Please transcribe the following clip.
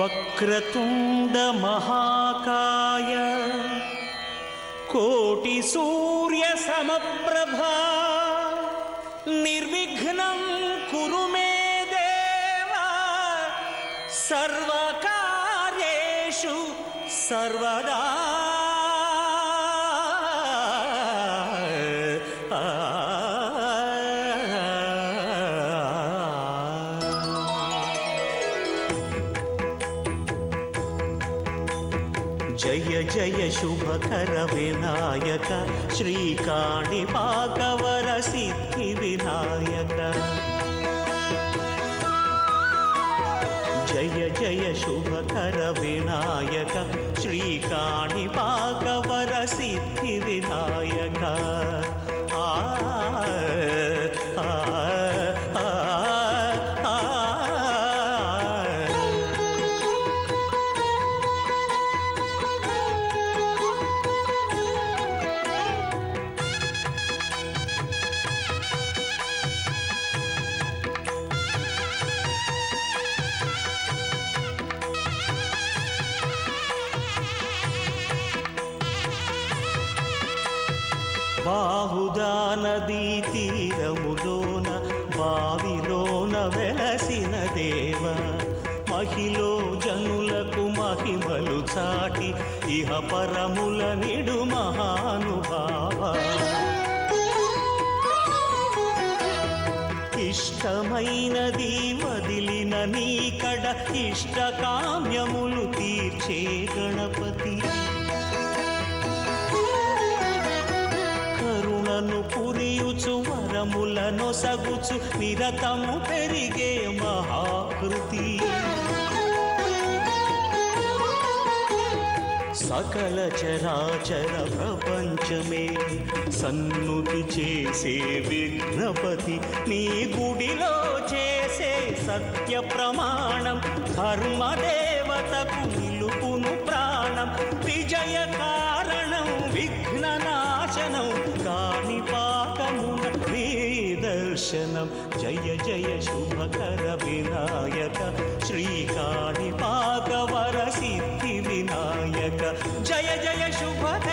వక్రతుండ మహాకాయ కోటి సూర్య సమప్రభా నిర్విఘ్నం కురు మే దేవ సర్వకార్యేషు సర్వదా. జయ జయ శుభకర వినాయక శ్రీకాణిపాకవర సిద్ధి వినాయక. జయ జయ శుభకర వినాయక శ్రీకాణిపాకవర సిద్ధి వినాయక. ఆ బాహుదా నదీ తీరములోన బావిలోన వెలసిన దేవ మహిలో జనులకు మహిమలు చాటి ఇహ పరముల నిడు మహానుభావ. ఇష్టమైనది వదిలిన నీకడ ఇష్ట కామ్యములు తీర్చే గణపతి. కరుణను పురియుచు వరములను సగుచు నిరతము పెరిగే మహాకృతి. సకల చరాచర ప్రపంచమే సన్నుతి చేసే విఘ్నపతి. నీ గుడిలో చేసే సత్య ప్రమాణం ధర్మదేవతకు నిలుపును ప్రాణం. విజయ కారణం విఘ్ననాశనం కాణిపాకమున నీ దర్శనం. జయ జయ శుభకర వినాయక శ్రీకాణిపాకవర సిద్ధి వినాయక. జయ జయ శుభకర